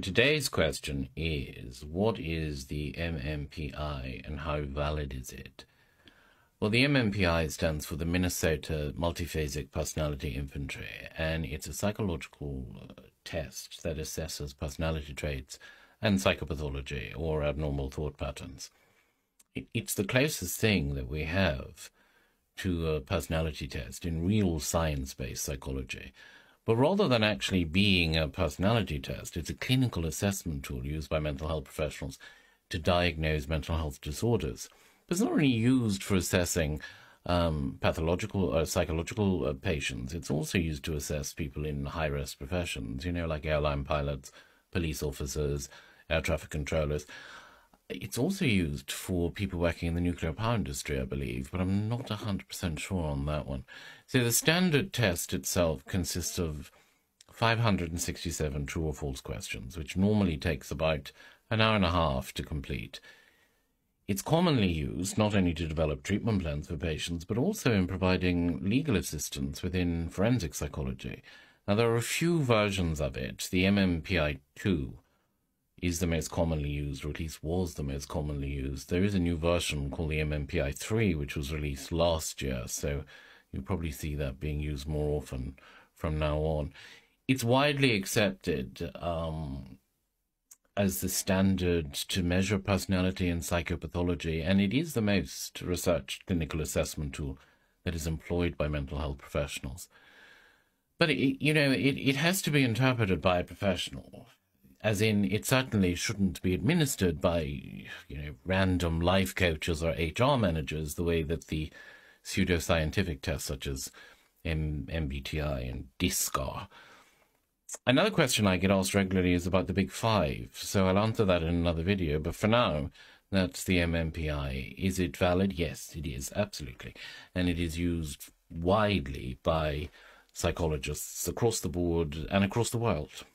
Today's question is, what is the MMPI and how valid is it? Well, the MMPI stands for the Minnesota Multiphasic Personality Inventory, and it's a psychological test that assesses personality traits and psychopathology or abnormal thought patterns. It's the closest thing that we have to a personality test in real science-based psychology. But rather than actually being a personality test, it's a clinical assessment tool used by mental health professionals to diagnose mental health disorders. But it's not really used for assessing pathological or psychological patients. It's also used to assess people in high-risk professions, like airline pilots, police officers, air traffic controllers. It's also used for people working in the nuclear power industry, I believe, but I'm not 100% sure on that one. So the standard test itself consists of 567 true or false questions, which normally takes about an hour and a half to complete. It's commonly used not only to develop treatment plans for patients, but also in providing legal assistance within forensic psychology. Now, there are a few versions of it. The MMPI 2 is the most commonly used, or at least was the most commonly used. There is a new version called the MMPI 3, which was released last year, so you'll probably see that being used more often from now on. It's widely accepted as the standard to measure personality and psychopathology, and it is the most researched clinical assessment tool that is employed by mental health professionals. But it has to be interpreted by a professional. As in, it certainly shouldn't be administered by, random life coaches or HR managers the way that the pseudoscientific tests such as MBTI and DISC are. Another question I get asked regularly is about the Big Five, so I'll answer that in another video. But for now, that's the MMPI. Is it valid? Yes, it is, absolutely. And it is used widely by psychologists across the board and across the world.